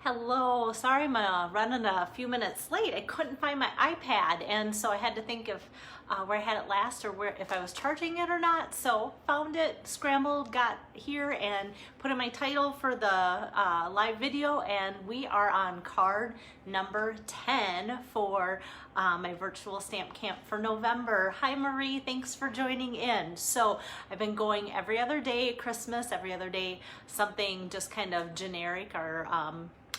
Hello, sorry I'm running a few minutes late. I couldn't find my iPad, and so I had to think of where I had it last, or where if I was charging it or not. So found it, scrambled, got here, and put in my title for the live video, and we are on card number 10 for my virtual stamp camp for November. Hi Marie, thanks for joining in. So I've been going every other day at Christmas, every other day something just kind of generic or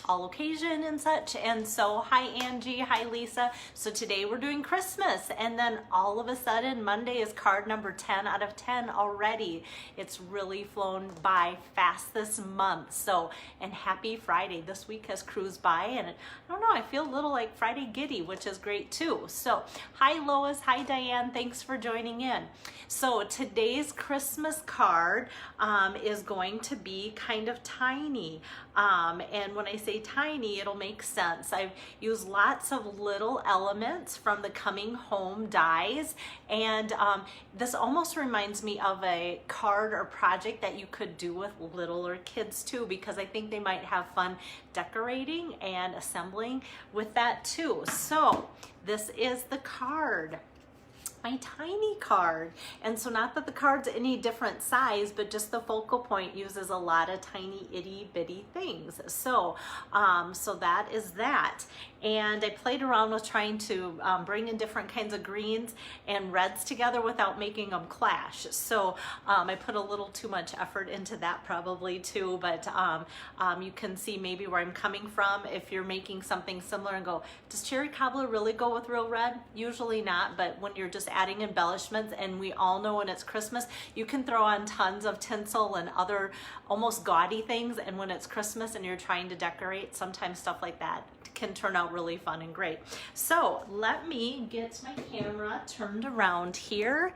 all occasion and such. And so hi Angie, hi Lisa. So today we're doing Christmas, and then all of a sudden Monday is card number 10 out of 10 already. It's really flown by fast this month. So, and happy Friday. This week has cruised by, and I don't know, I feel a little like Friday giddy, which is great too. So hi Lois, hi Diane, thanks for joining in. So today's Christmas card is going to be kind of tiny. And when I say tiny, it'll make sense. I've used lots of little elements from the Coming Home dies, and this almost reminds me of a card or project that you could do with littler kids too, because I think they might have fun decorating and assembling with that too. So this is the card, my tiny card. And so not that the card's any different size, but just the focal point uses a lot of tiny itty bitty things. So so that is that. And I played around with trying to bring in different kinds of greens and reds together without making them clash. So I put a little too much effort into that probably too, but you can see maybe where I'm coming from if you're making something similar and go, does cherry cobbler really go with real red? Usually not, but when you're just adding embellishments, and we all know when it's Christmas, you can throw on tons of tinsel and other almost gaudy things, and when it's Christmas and you're trying to decorate, sometimes stuff like that can turn out really fun and great. So let me get my camera turned around here,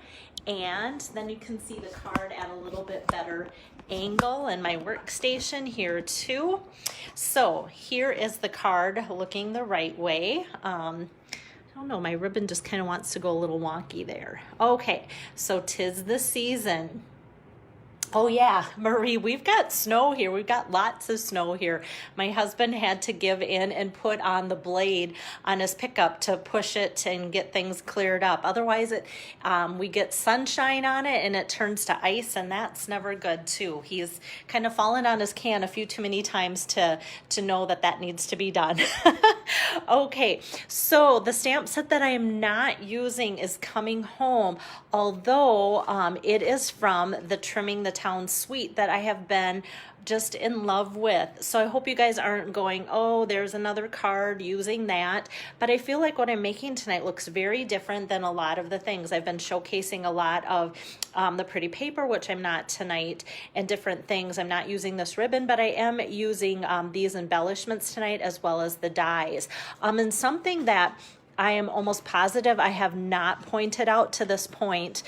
and then you can see the card at a little bit better angle, and my workstation here too. So here is the card looking the right way. I don't know, my ribbon just kind of wants to go a little wonky there. Okay, so 'tis the season. Oh yeah, Marie, we've got snow here. We've got lots of snow here. My husband had to give in and put on the blade on his pickup to push it and get things cleared up. Otherwise, we get sunshine on it and it turns to ice, and that's never good too. He's kind of fallen on his can a few too many times to know that needs to be done. Okay, so the stamp set that I am not using is Coming Home, although it is from the Trimming the Town suite that I have been just in love with. So I hope you guys aren't going, oh, there's another card using that. But I feel like what I'm making tonight looks very different than a lot of the things. I've been showcasing a lot of the pretty paper, which I'm not tonight, and different things. I'm not using this ribbon, but I am using these embellishments tonight, as well as the dies. And something that I am almost positive I have not pointed out to this point,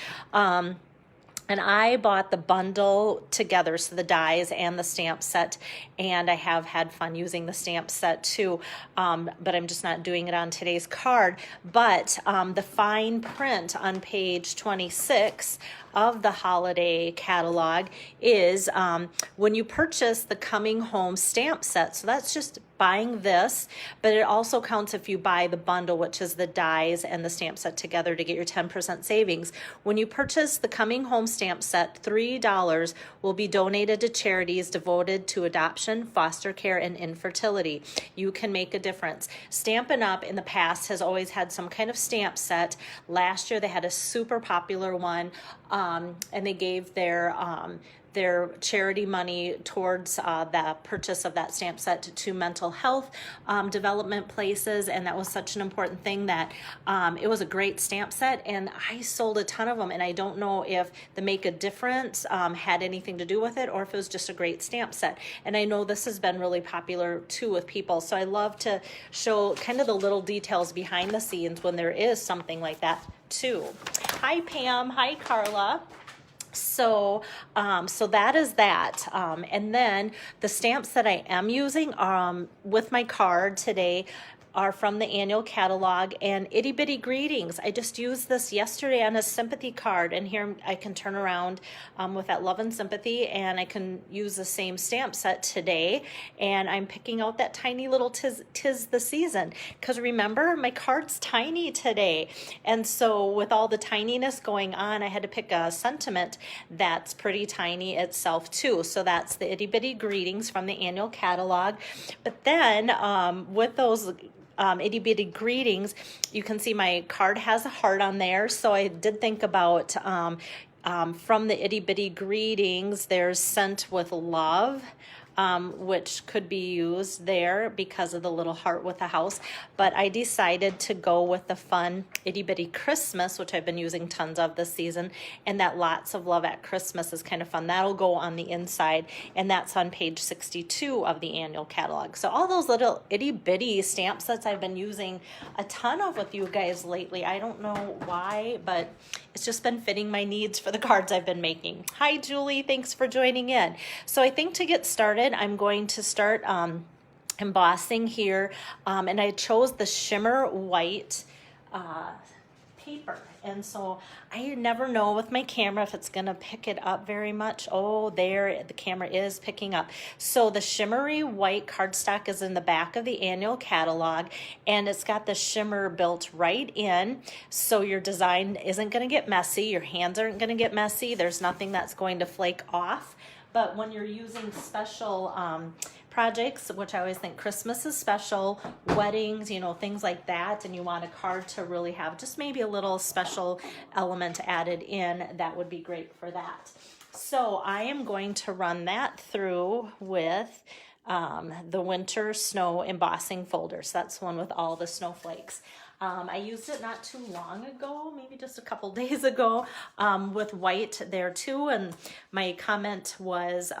and I bought the bundle together, so the dies and the stamp set, and I have had fun using the stamp set too, but I'm just not doing it on today's card. But the fine print on page 26 of the holiday catalog is when you purchase the Coming Home stamp set, so that's just buying this, but it also counts if you buy the bundle, which is the dies and the stamp set together, to get your 10% savings. When you purchase the Coming Home stamp set, $3 will be donated to charities devoted to adoption, foster care, and infertility. You can make a difference. Stampin' Up! In the past has always had some kind of stamp set. Last year they had a super popular one, and they gave their charity money towards the purchase of that stamp set to mental health development places, and that was such an important thing that it was a great stamp set, and I sold a ton of them, and I don't know if the Make a Difference had anything to do with it, or if it was just a great stamp set. And I know this has been really popular too with people, so I love to show kind of the little details behind the scenes when there is something like that too. Hi Pam, hi Carla. So that is that. And then the stamps that I am using with my card today are from the annual catalog, and Itty Bitty Greetings. I just used this yesterday on a sympathy card, and here I can turn around with that love and sympathy, and I can use the same stamp set today, and I'm picking out that tiny little tis the season, because remember, my card's tiny today, and so with all the tininess going on, I had to pick a sentiment that's pretty tiny itself too. So that's the Itty Bitty Greetings from the annual catalog. But then with those Itty Bitty Greetings, you can see my card has a heart on there. So I did think about from the Itty Bitty Greetings, there's Sent with Love, which could be used there because of the little heart with the house. But I decided to go with the fun Itty Bitty Christmas, which I've been using tons of this season, and that Lots of Love at Christmas is kind of fun. That'll go on the inside, and that's on page 62 of the annual catalog. So all those little itty bitty stamp sets I've been using a ton of with you guys lately. I don't know why, but it's just been fitting my needs for the cards I've been making. Hi, Julie. Thanks for joining in. So I think to get started, I'm going to start embossing here, and I chose the shimmer white paper, and so I never know with my camera if it's gonna pick it up very much. Oh, there, the camera is picking up. So the shimmery white cardstock is in the back of the annual catalog, and it's got the shimmer built right in, so your design isn't gonna get messy, your hands aren't gonna get messy, there's nothing that's going to flake off. But when you're using special projects, which I always think Christmas is special, weddings, you know, things like that, and you want a card to really have just maybe a little special element added in, that would be great for that. So I am going to run that through with the winter snow embossing folder. So that's the one with all the snowflakes. I used it not too long ago, maybe just a couple days ago, with white there too, and my comment was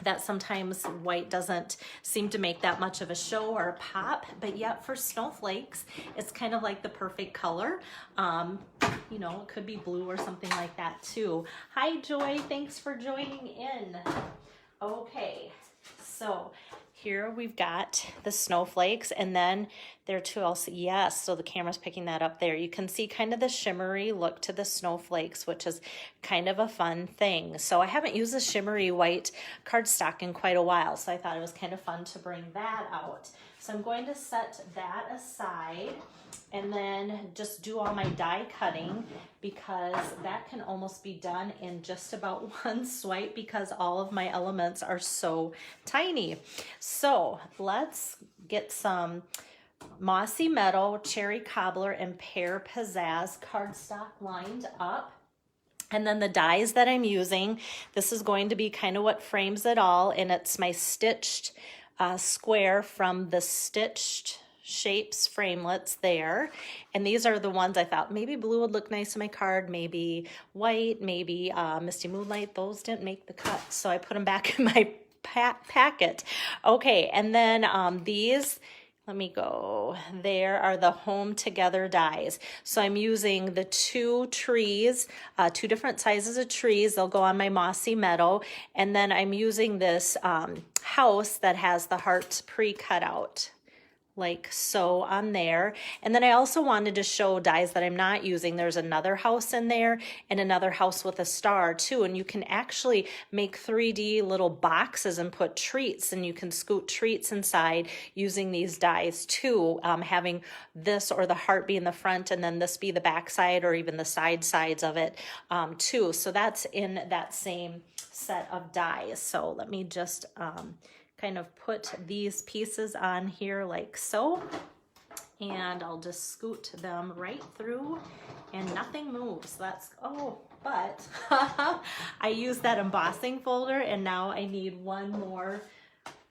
that sometimes white doesn't seem to make that much of a show or a pop, but yet for snowflakes, it's kind of like the perfect color. You know, it could be blue or something like that too. Hi, Joy, thanks for joining in. Okay, so here we've got the snowflakes, and then there too, I'll see, yes, so the camera's picking that up there. You can see kind of the shimmery look to the snowflakes, which is kind of a fun thing. So I haven't used the shimmery white cardstock in quite a while, so I thought it was kind of fun to bring that out. So I'm going to set that aside and then just do all my die cutting, because that can almost be done in just about one swipe because all of my elements are so tiny. So let's get some Mossy Meadow, Cherry Cobbler, and Pear Pizzazz cardstock lined up. And then the dies that I'm using, this is going to be kind of what frames it all, and it's my stitched square from the Stitched Shapes framelits there, and these are the ones I thought maybe blue would look nice on my card, maybe white, maybe Misty Moonlight. Those didn't make the cut, so I put them back in my packet. Okay, and then these, let me go, there are the Home Together dies. So I'm using the two trees, two different sizes of trees. They'll go on my Mossy Meadow, and then I'm using this house that has the heart pre-cut out, like so on there. And then I also wanted to show dies that I'm not using. There's another house in there and another house with a star too, and you can actually make 3D little boxes and put treats, and you can scoot treats inside using these dies too, having this or the heart be in the front and then this be the back side or even the sides of it too. So that's in that same set of dies. So let me just kind of put these pieces on here like so, and I'll just scoot them right through and nothing moves. That's, oh, but I used that embossing folder, and now I need one more.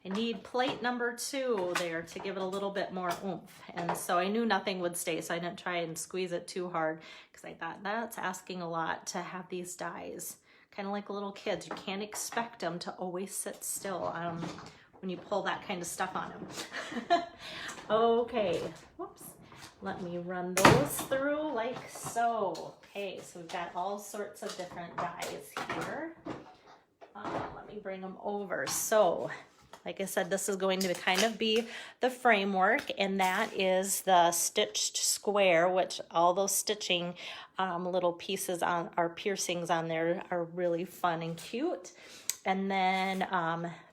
I need plate number 2 there to give it a little bit more oomph. And so I knew nothing would stay, so I didn't try and squeeze it too hard, because I thought that's asking a lot to have these dies. Kind of like little kids, you can't expect them to always sit still when you pull that kind of stuff on them. Okay, whoops. Let me run those through like so. Okay, so we've got all sorts of different dies here. Let me bring them over. So like I said, this is going to kind of be the framework, and that is the stitched square, which all those stitching little pieces on our piercings on there are really fun and cute. And then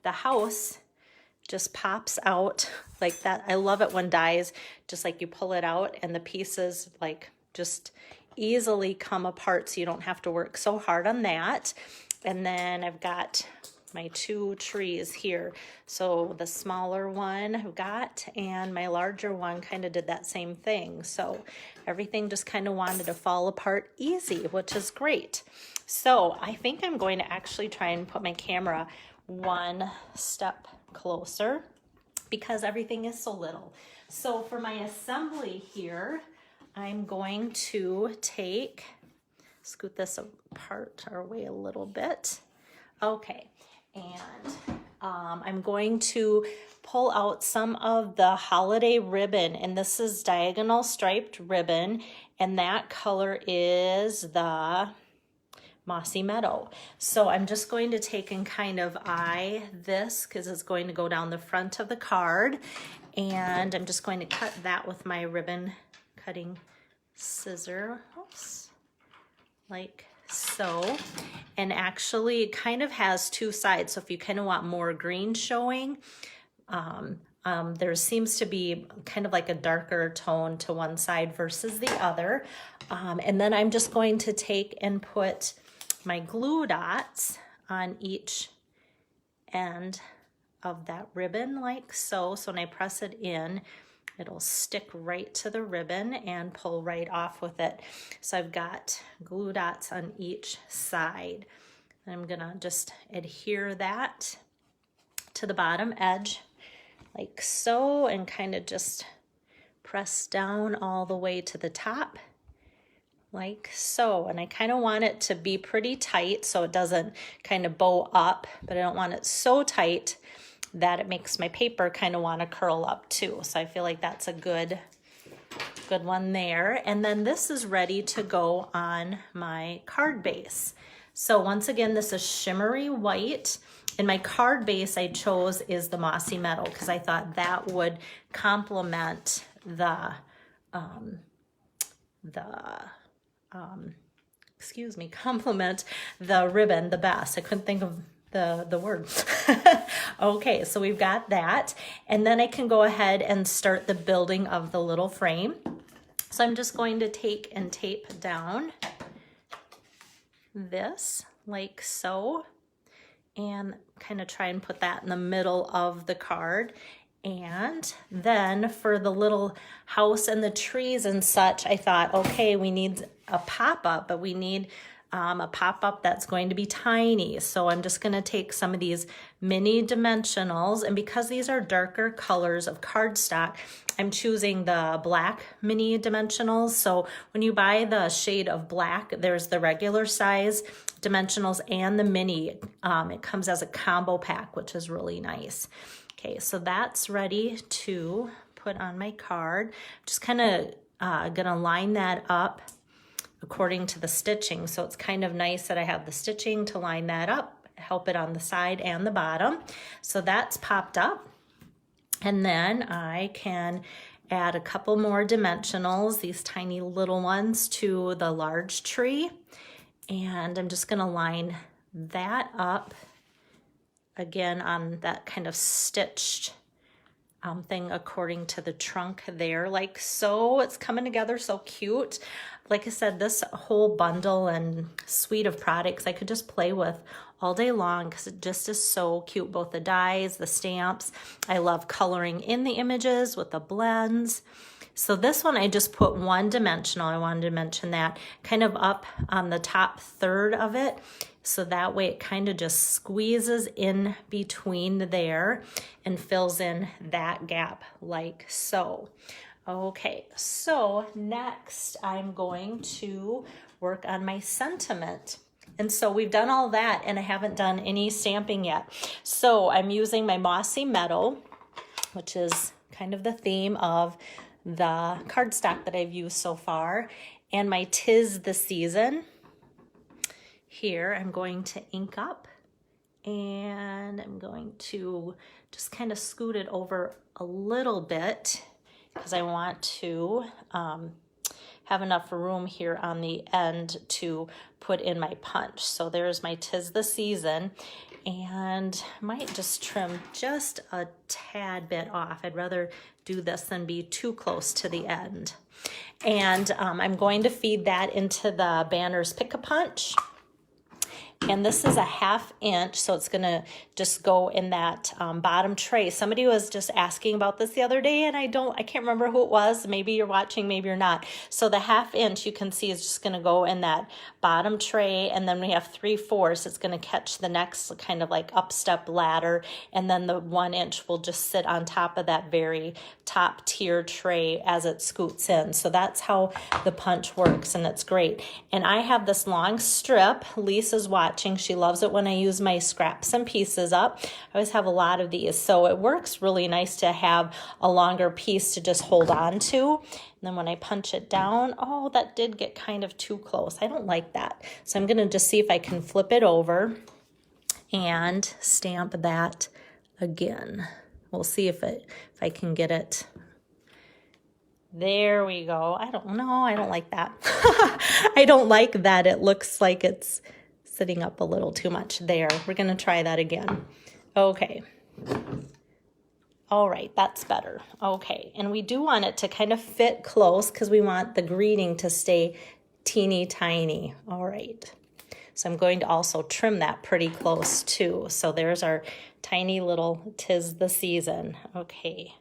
the house just pops out like that. I love it when dies, just like you pull it out and the pieces like just easily come apart, so you don't have to work so hard on that. And then I've got my two trees here. So the smaller one I've got, and my larger one kind of did that same thing. So everything just kind of wanted to fall apart easy, which is great. So I think I'm going to actually try and put my camera one step closer because everything is so little. So for my assembly here, I'm going to scoot this apart or away a little bit. Okay, and I'm going to pull out some of the holiday ribbon, and this is diagonal striped ribbon, and that color is the Mossy Meadow. So I'm just going to take and kind of eye this because it's going to go down the front of the card, and I'm just going to cut that with my ribbon cutting scissors like so. And actually it kind of has two sides, so if you kind of want more green showing, there seems to be kind of like a darker tone to one side versus the other. And then I'm just going to take and put my glue dots on each end of that ribbon like so. So when I press it in, it'll stick right to the ribbon and pull right off with it. So I've got glue dots on each side. And I'm gonna just adhere that to the bottom edge like so, and kind of just press down all the way to the top like so. And I kind of want it to be pretty tight so it doesn't kind of bow up, but I don't want it so tight that it makes my paper kind of want to curl up too. So I feel like that's a good one there. And then this is ready to go on my card base. So once again, this is shimmery white, and my card base I chose is the Mossy Meadow because I thought that would complement complement the ribbon the best. I couldn't think of the word. Okay, so we've got that, and then I can go ahead and start the building of the little frame. So I'm just going to take and tape down this like so, and kind of try and put that in the middle of the card. And then for the little house and the trees and such, I thought, okay, we need a pop-up, but we need a pop-up that's going to be tiny. So I'm just going to take some of these mini dimensionals, and because these are darker colors of cardstock, I'm choosing the black mini dimensionals. So when you buy the shade of black, there's the regular size dimensionals and the mini. It comes as a combo pack, which is really nice. Okay, so that's ready to put on my card. Just kind of gonna line that up according to the stitching. So it's kind of nice that I have the stitching to line that up, help it on the side and the bottom. So that's popped up. And then I can add a couple more dimensionals, these tiny little ones, to the large tree. And I'm just gonna line that up again on that kind of stitched thing according to the trunk there, like so. It's coming together so cute. Like I said, this whole bundle and suite of products I could just play with all day long because it just is so cute. Both the dies, the stamps. I love coloring in the images with the blends. So this one I just put one dimensional. I wanted to mention that kind of up on the top third of it. So that way it kind of just squeezes in between there and fills in that gap like so. Okay, so next I'm going to work on my sentiment. And so we've done all that and I haven't done any stamping yet. So I'm using my Mossy Meadow, which is kind of the theme of the cardstock that I've used so far, and my 'Tis the Season. Here I'm going to ink up And I'm going to just kind of scoot it over a little bit because I want to have enough room here on the end to put in my punch. So there's my 'Tis the Season, and I might just trim just a tad bit off. I'd rather do this than be too close to the end. And I'm going to feed that into the Banner's Pick-a-Punch. And this is a 1/2 inch, so it's gonna just go in that bottom tray. Somebody was just asking about this the other day, and I can't remember who it was. Maybe you're watching, maybe you're not. So the 1/2 inch you can see is just gonna go in that bottom tray, and then we have 3/4. It's gonna catch the next kind of like up step ladder, and then the 1 inch will just sit on top of that very top tier tray as it scoots in. So that's how the punch works, and it's great. And I have this long strip. Lisa's watching. She loves it when I use my scraps and pieces up. I always have a lot of these, so it works really nice to have a longer piece to just hold on to. And then when I punch it down, oh, that did get kind of too close. I don't like that. So I'm gonna just see if I can flip it over and stamp that again. We'll see if I can get it. There we go. I don't know. I don't like that. I don't like that. It looks like it's sitting up a little too much there. We're going to try that again. Okay. All right, that's better. Okay, and we do want it to kind of fit close because we want the greeting to stay teeny tiny. All right. So I'm going to also trim that pretty close too. So there's our tiny little 'Tis the Season. Okay.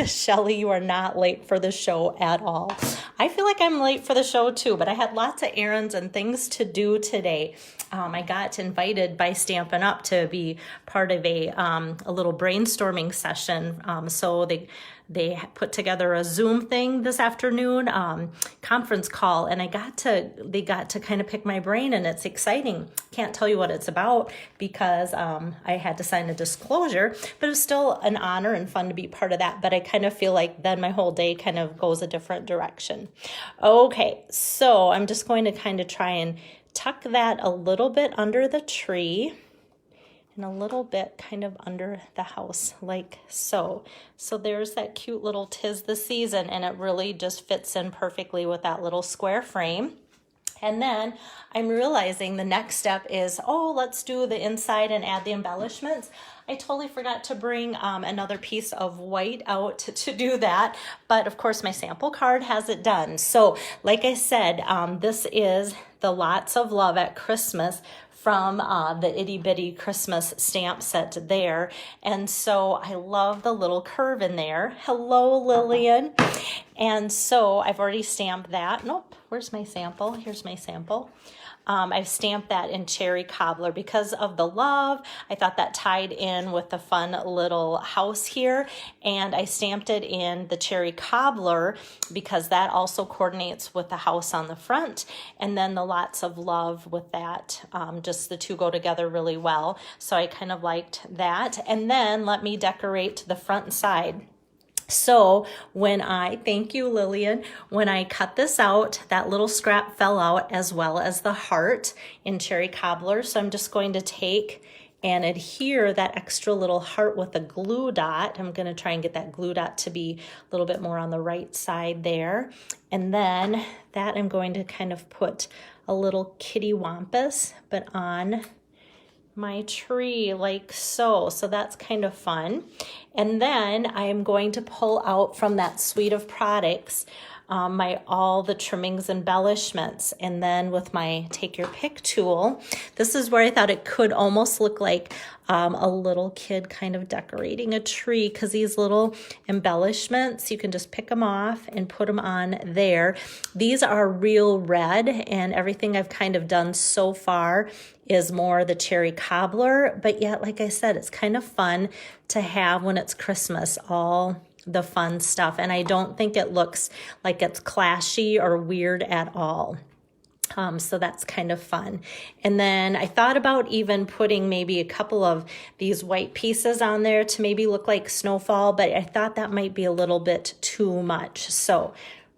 Shelly, you are not late for the show at all. I feel like I'm late for the show too, but I had lots of errands and things to do today. I got invited by Stampin' Up! To be part of a little brainstorming session. So they put together a Zoom thing this afternoon, conference call, and they got to kind of pick my brain, and it's exciting. Can't tell you what it's about because I had to sign a disclosure, but it was still an honor and fun to be part of that. But I kind of feel like then my whole day kind of goes a different direction. Okay, so I'm just going to kind of try and tuck that a little bit under the tree and a little bit kind of under the house like so. So there's that cute little 'Tis the Season, and it really just fits in perfectly with that little square frame. And then I'm realizing the next step is, let's do the inside and add the embellishments. I totally forgot to bring another piece of white out to do that, but of course my sample card has it done. So like I said, this is the Lots of Love at Christmas from the Itty Bitty Christmas stamp set there. And so I love the little curve in there. Hello, Lillian. And so I've already stamped that. Nope, where's my sample? Here's my sample. I've stamped that in Cherry Cobbler because of the love. I thought that tied in with the fun little house here. And I stamped it in the Cherry Cobbler because that also coordinates with the house on the front. And then the Lots of Love with that, just the two go together really well. So I kind of liked that. And then let me decorate the front and side. So thank you, Lillian, when I cut this out, that little scrap fell out as well as the heart in Cherry Cobbler. So I'm just going to take and adhere that extra little heart with a glue dot. I'm going to try and get that glue dot to be a little bit more on the right side there. And then that I'm going to kind of put a little kitty wampus, but on my tree like so. So that's kind of fun. And then I am going to pull out from that suite of products all the trimmings and embellishments. And then with my take your pick tool, this is where I thought it could almost look like a little kid kind of decorating a tree, because these little embellishments, you can just pick them off and put them on there. These are real red, and everything I've kind of done so far is more the Cherry Cobbler, but yet, like I said, it's kind of fun to have when it's Christmas, all the fun stuff. And I don't think it looks like it's clashy or weird at all. So that's kind of fun. And then I thought about even putting maybe a couple of these white pieces on there to maybe look like snowfall, but I thought that might be a little bit too much. So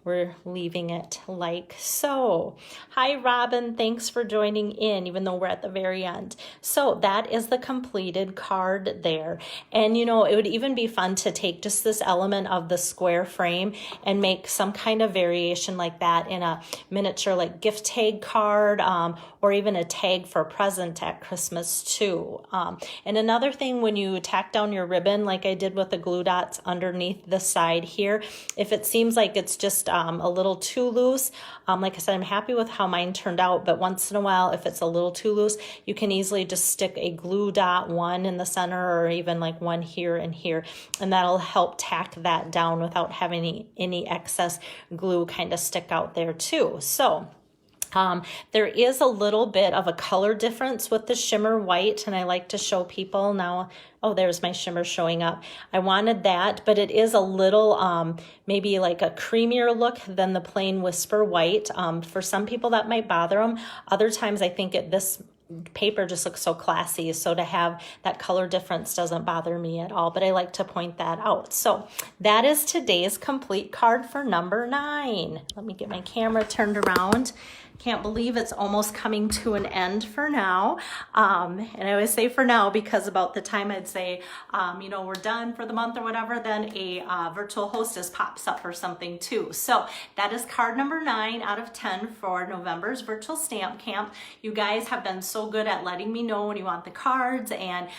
we're leaving it like so. Hi, Robin. Thanks for joining in, even though we're at the very end. So that is the completed card there. And, you know, it would even be fun to take just this element of the square frame and make some kind of variation like that in a miniature like gift tag card, or even a tag for a present at Christmas too. And another thing, when you tack down your ribbon, like I did with the glue dots underneath the side here, if it seems like it's just a little too loose, like I said, I'm happy with how mine turned out, but once in a while, if it's a little too loose, you can easily just stick a glue dot one in the center, or even like one here and here, and that'll help tack that down without having any excess glue kind of stick out there too. So there is a little bit of a color difference with the shimmer white, and I like to show people now. Oh, there's my shimmer showing up. I wanted that, but it is a little maybe like a creamier look than the plain Whisper White. For some people that might bother them. Other times I think this paper just looks so classy, so to have that color difference doesn't bother me at all, but I like to point that out. So that is today's complete card for number 9. Let me get my camera turned around. Can't believe it's almost coming to an end for now. And I always say for now because about the time I'd say, you know, we're done for the month or whatever, then a virtual hostess pops up or something too. So that is card number 9 out of 10 for November's virtual stamp camp. You guys have been so good at letting me know when you want the cards and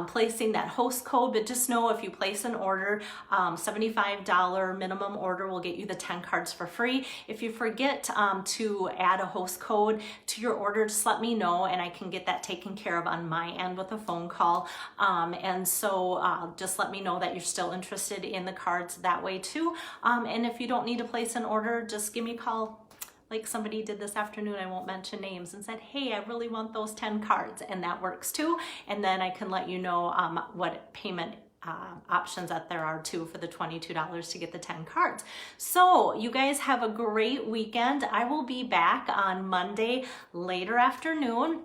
placing that host code, but just know if you place an order, $75 minimum order will get you the 10 cards for free. If you forget to add a host code to your order, just let me know and I can get that taken care of on my end with a phone call. And so just let me know that you're still interested in the cards that way too. And if you don't need to place an order, just give me a call. Like somebody did this afternoon, I won't mention names, and said, hey, I really want those 10 cards, and that works too. And then I can let you know what payment options that there are too for the $22 to get the 10 cards. So you guys have a great weekend. I will be back on Monday later afternoon.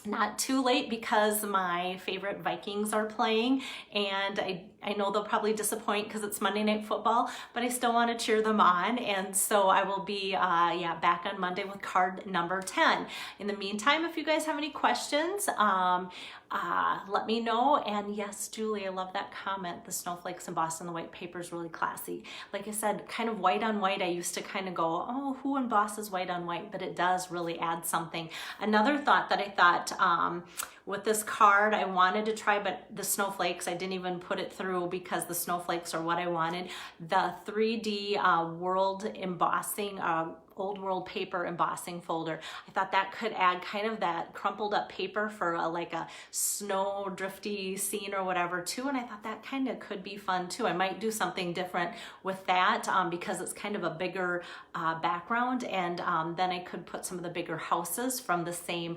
Not too late because my favorite Vikings are playing, and I know they'll probably disappoint because it's Monday Night Football, but I still want to cheer them on, and so I will be back on Monday with card number 10. In the meantime, if you guys have any questions, let me know. And yes, Julie, I love that comment. The snowflakes embossed on the white paper is really classy. Like I said, kind of white on white, I used to kind of go, oh, who embosses white on white? But it does really add something. Another thought that I thought with this card I wanted to try, but the snowflakes, I didn't even put it through because the snowflakes are what I wanted. The 3D world embossing, old world paper embossing folder. I thought that could add kind of that crumpled up paper for like a snow drifty scene or whatever too, and I thought that kind of could be fun too. I might do something different with that because it's kind of a bigger background, and then I could put some of the bigger houses from the same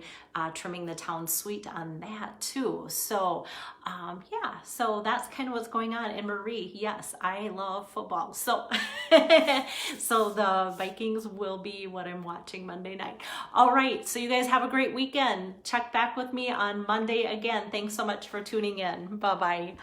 Trimming the Town suite on that too. So yeah, so that's kind of what's going on. And Marie, yes, I love football, so so the Vikings will be what I'm watching Monday night. All right, so you guys have a great weekend. Check back with me on Monday again. Thanks so much for tuning in. Bye-bye.